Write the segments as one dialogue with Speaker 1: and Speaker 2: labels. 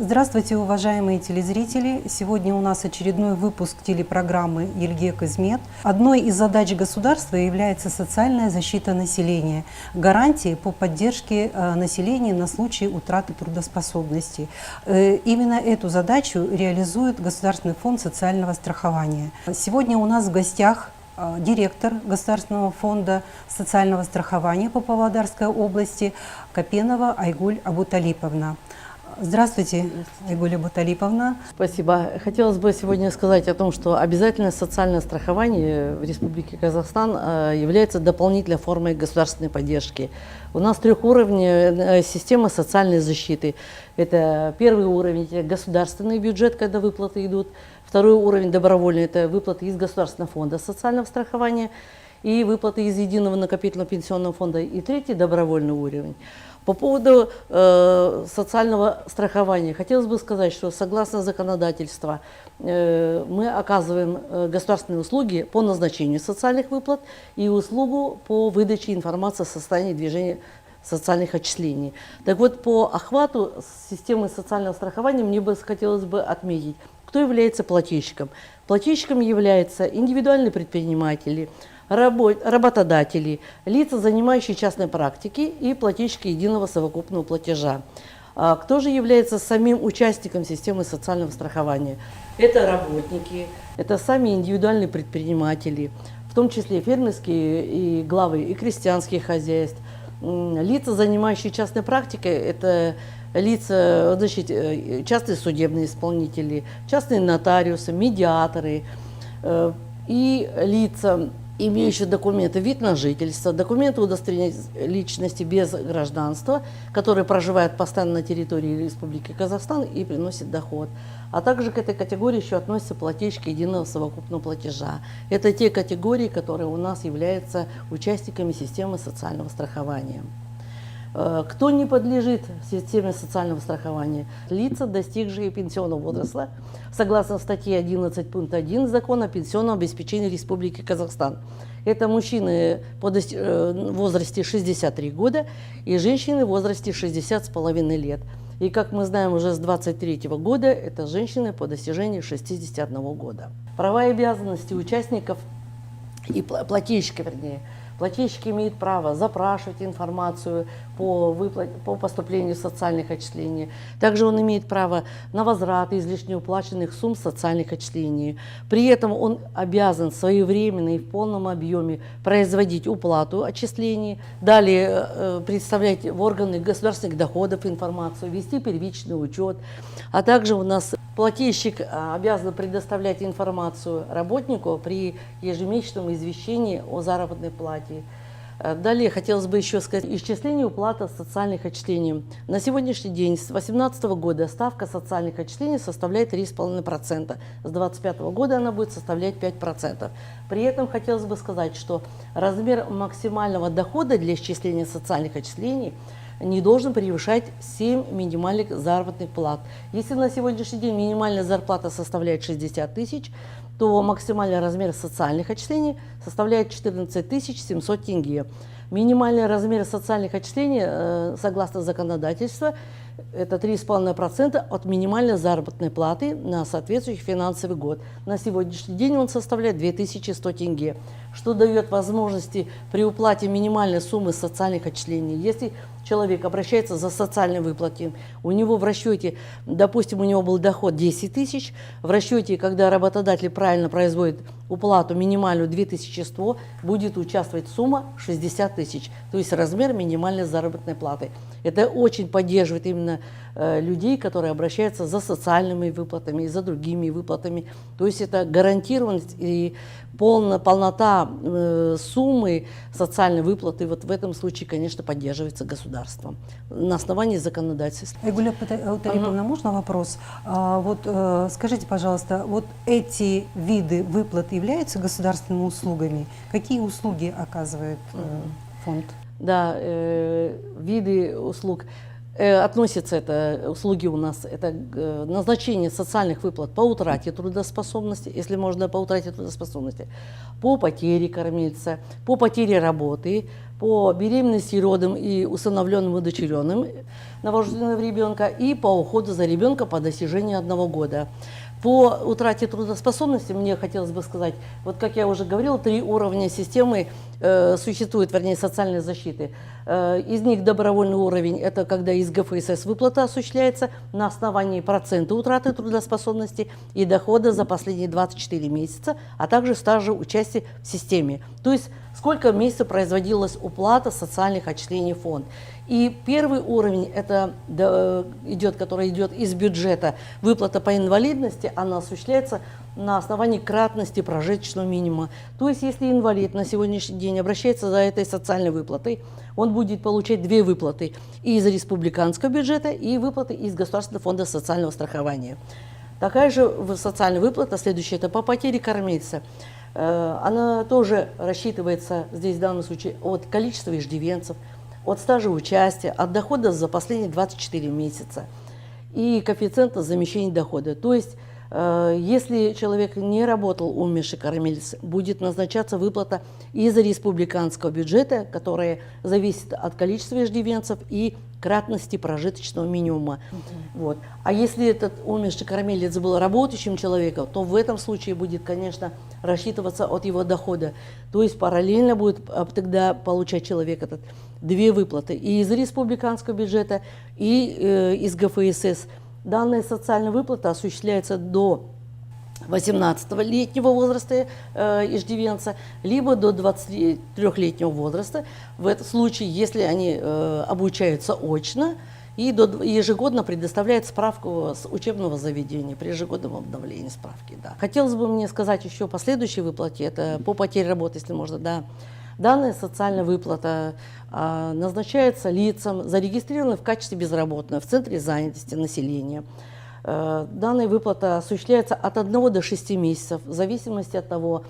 Speaker 1: Здравствуйте, уважаемые телезрители! Сегодня у нас очередной выпуск телепрограммы «Ельгек Измет». Одной из задач государства является социальная защита населения, гарантии по поддержке населения на случай утраты трудоспособности. Именно эту задачу реализует Государственный фонд социального страхования. Сегодня у нас в гостях директор Государственного фонда социального страхования по Павлодарской области Копенова Айгуль Абуталиповна. Здравствуйте, Айгуль Абуталиповна.
Speaker 2: Спасибо. Хотелось бы сегодня сказать о том, что обязательное социальное страхование в Республике Казахстан является дополнительной формой государственной поддержки. У нас трехуровневая система социальной защиты. Это первый уровень – это государственный бюджет, когда выплаты идут. Второй уровень – добровольный – это выплаты из Государственного фонда социального страхования и выплаты из Единого накопительного пенсионного фонда. И третий – добровольный уровень. По поводу социального страхования хотелось бы сказать, что согласно законодательству мы оказываем государственные услуги по назначению социальных выплат и услугу по выдаче информации о состоянии движения социальных отчислений. Так вот, по охвату системы социального страхования мне бы хотелось бы отметить, кто является плательщиком. Плательщиком являются индивидуальные предприниматели, работодатели, лица, занимающие частной практикой и плательщики единого совокупного платежа. Кто же является самим участником системы социального страхования? Это работники, это сами индивидуальные предприниматели, в том числе фермерские и главы и крестьянских хозяйств. Лица, занимающие частной практикой, это лица, значит, частные судебные исполнители, частные нотариусы, медиаторы и лица, имеющие документы вид на жительство, документы удостоверения личности без гражданства, которые проживают постоянно на территории Республики Казахстан и приносят доход. А также к этой категории еще относятся плательщики единого совокупного платежа. Это те категории, которые у нас являются участниками системы социального страхования. Кто не подлежит системе социального страхования? Лица, достигшие пенсионного возраста, согласно статье 11 пункт 1 Закона о пенсионном обеспечении Республики Казахстан. Это мужчины в возрасте 63 года и женщины в возрасте 60,5 лет. И, как мы знаем, уже с 23 года это женщины по достижении 61 года. Права и обязанности участников и плательщиков, вернее. Плательщик имеет право запрашивать информацию по поступлению социальных отчислений. Также он имеет право на возврат излишне уплаченных сумм социальных отчислений. При этом он обязан своевременно и в полном объеме производить уплату отчислений, далее представлять в органы государственных доходов информацию, вести первичный учет. А также у нас плательщик обязан предоставлять информацию работнику при ежемесячном извещении о заработной плате. Далее хотелось бы еще сказать, исчисление уплаты социальных отчислений. На сегодняшний день, с 2018 года, ставка социальных отчислений составляет 3,5%. С 2025 года она будет составлять 5%. При этом хотелось бы сказать, что размер максимального дохода для исчисления социальных отчислений не должен превышать 7 минимальных заработных плат. Если на сегодняшний день минимальная зарплата составляет 60 тысяч, то максимальный размер социальных отчислений составляет 14 700 тенге. Минимальный размер социальных отчислений, согласно законодательству, это 3,5% от минимальной заработной платы на соответствующий финансовый год. На сегодняшний день он составляет 2100 тенге, что дает возможности при уплате минимальной суммы социальных отчислений. Если человек обращается за социальной выплатой, у него в расчете, допустим, у него был доход 10 тысяч, в расчете, когда работодатель правильно производит уплату минимальную 2100, будет участвовать сумма 60 тысяч, то есть размер минимальной заработной платы. Это очень поддерживает именно людей, которые обращаются за социальными выплатами и за другими выплатами. То есть это гарантированность и полнота суммы социальной выплаты вот в этом случае, конечно, поддерживается государством на основании законодательства.
Speaker 1: Айгуль Абуталиповна, можно вопрос? Скажите, пожалуйста, вот эти виды выплат являются государственными услугами? Какие услуги оказывает фонд?
Speaker 2: Да, виды услуг. Относится это, услуги у нас, это назначение социальных выплат по утрате трудоспособности, если можно по утрате трудоспособности, по потере кормильца, по потере работы, по беременности, родам и усыновленным, удочеренным новорожденного ребенка и по уходу за ребенком по достижении 1 года. По утрате трудоспособности мне хотелось бы сказать, вот как я уже говорила, 3 уровня системы существует, вернее, социальной защиты. Из них добровольный уровень – это когда из ГФСС выплата осуществляется на основании процента утраты трудоспособности и дохода за последние 24 месяца, а также стажа участия в системе. То есть сколько месяцев производилась уплата социальных отчислений в фонд. И первый уровень, это который идет из бюджета, выплата по инвалидности, она осуществляется на основании кратности прожиточного минимума. То есть, если инвалид на сегодняшний день обращается за этой социальной выплатой, он будет получать 2 выплаты и из республиканского бюджета, и выплаты из Государственного фонда социального страхования. Такая же социальная выплата, следующая, это по потере кормильца. Она тоже рассчитывается здесь в данном случае от количества иждивенцев, от стажа участия, от дохода за последние 24 месяца и коэффициента замещения дохода. То есть, если человек не работал умерший кормилец, будет назначаться выплата из республиканского бюджета, которая зависит от количества иждивенцев и кратности прожиточного минимума. Вот. А если этот умерший кормилец был работающим человеком, то в этом случае будет, конечно, рассчитываться от его дохода. То есть параллельно будет тогда получать человек этот 2 выплаты и из республиканского бюджета, и из ГФСС. Данная социальная выплата осуществляется до 18-летнего возраста иждивенца, либо до 23-летнего возраста. В этом случае, если они обучаются очно, и ежегодно предоставляет справку с учебного заведения при ежегодном обновлении справки. Да. Хотелось бы мне сказать еще по следующей выплате, это по потере работы, если можно, да. Данная социальная выплата назначается лицам, зарегистрированным в качестве безработного в Центре занятости населения. Данная выплата осуществляется от 1 до 6 месяцев, в зависимости от того,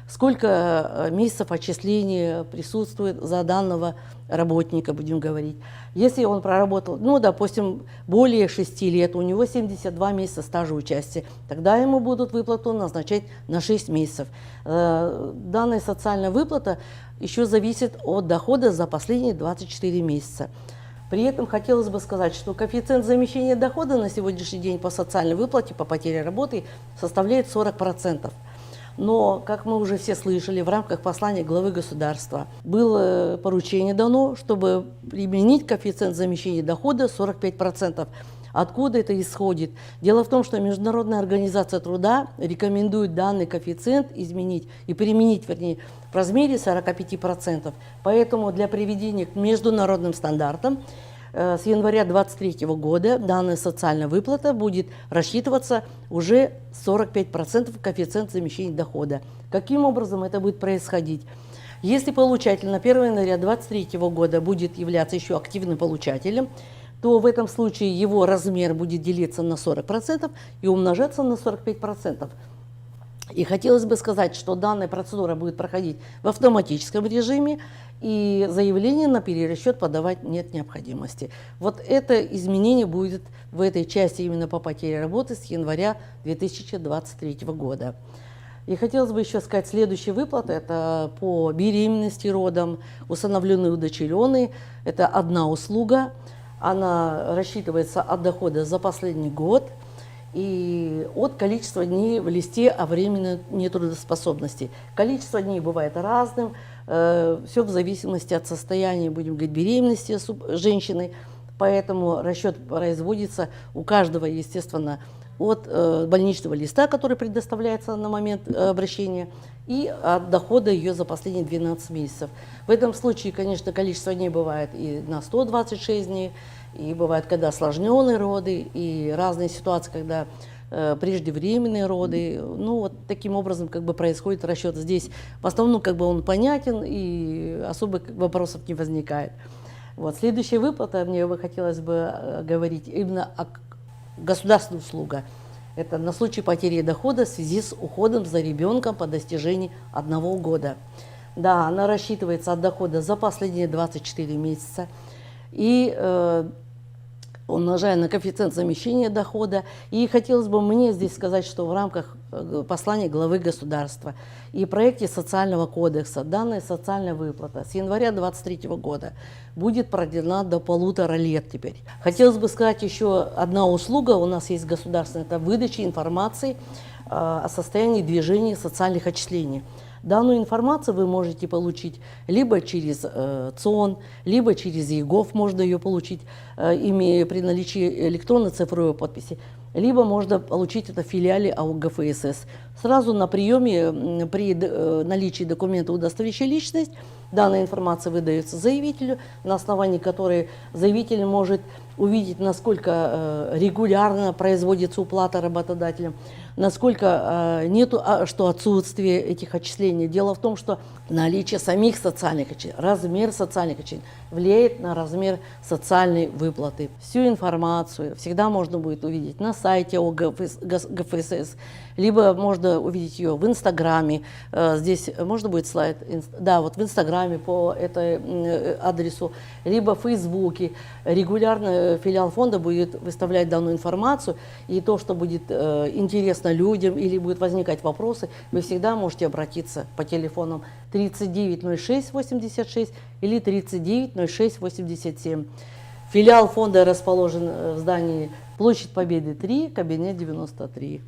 Speaker 2: сколько месяцев отчисления присутствует за данного работника, будем говорить. Если он проработал, ну, допустим, более 6 лет, у него 72 месяца стажа участия, тогда ему будут выплату назначать на 6 месяцев. Данная социальная выплата еще зависит от дохода за последние 24 месяца. При этом хотелось бы сказать, что коэффициент замещения дохода на сегодняшний день по социальной выплате, по потере работы составляет 40%. Но, как мы уже все слышали, в рамках послания главы государства было поручение дано, чтобы применить коэффициент замещения дохода 45%. Откуда это исходит? Дело в том, что Международная организация труда рекомендует данный коэффициент изменить и применить, вернее, в размере 45%. Поэтому для приведения к международным стандартам с января 2023 года данная социальная выплата будет рассчитываться уже 45% коэффициент замещения дохода. Каким образом это будет происходить? Если получатель на 1 января 2023 года будет являться еще активным получателем, то в этом случае его размер будет делиться на 40% и умножаться на 45%. И хотелось бы сказать, что данная процедура будет проходить в автоматическом режиме, и заявление на перерасчет подавать нет необходимости. Вот это изменение будет в этой части именно по потере работы с января 2023 года. И хотелось бы еще сказать, следующая выплата – это по беременности, родам, усыновленные, удочеренные. Это одна услуга, она рассчитывается от дохода за последний год и от количества дней в листе о временной нетрудоспособности. Количество дней бывает разным, все в зависимости от состояния, будем говорить, беременности женщины, поэтому расчет производится у каждого, естественно, от больничного листа, который предоставляется на момент обращения, и от дохода ее за последние 12 месяцев. В этом случае, конечно, количество дней бывает и на 126 дней, и бывает, когда осложненные роды, и разные ситуации, когда преждевременные роды. Ну, вот таким образом как бы происходит расчет. Здесь в основном как бы он понятен, и особо вопросов не возникает. Вот. Следующая выплата, мне бы хотелось бы говорить именно о государственной услуге. Это на случай потери дохода в связи с уходом за ребенком по достижении 1 года. Да, она рассчитывается от дохода за последние 24 месяца. И умножая на коэффициент замещения дохода. И хотелось бы мне здесь сказать, что в рамках послания главы государства и проекте социального кодекса данная социальная выплата с января 2023 года будет продлена до 1,5 лет теперь. Хотелось бы сказать еще одна услуга у нас есть государственная, это выдача информации о состоянии движения социальных отчислений. Данную информацию вы можете получить либо через ЦОН, либо через ЕГОВ можно ее получить, имея при наличии электронной цифровой подписи, либо можно получить это в филиале АО ГФСС. Сразу на приеме при наличии документа, удостоверяющего личность, данная информация выдается заявителю, на основании которой заявитель может увидеть, насколько регулярно производится уплата работодателем, насколько нету, что отсутствие этих отчислений. Дело в том, что наличие самих социальных отчислений, размер социальных отчислений влияет на размер социальной выплаты. Всю информацию всегда можно будет увидеть на сайте ГФСС, либо можно увидеть ее в Инстаграме. Здесь можно будет слайд, да, вот в Инстаграме по этой адресу, либо в Фейсбуке. Регулярно филиал фонда будет выставлять данную информацию, и то, что будет интересно людям или будут возникать вопросы, вы всегда можете обратиться по телефонам 390686 или 390687. Филиал фонда расположен в здании Площадь Победы 3, кабинет 93.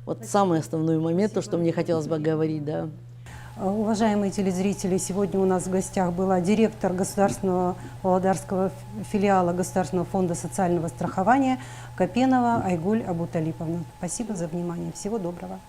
Speaker 2: Вот самый основной момент, то, что мне хотелось бы говорить, да.
Speaker 1: Уважаемые телезрители, сегодня у нас в гостях была директор государственного Володарского филиала Государственного фонда социального страхования Копенова Айгуль Абуталиповна. Спасибо за внимание. Всего доброго.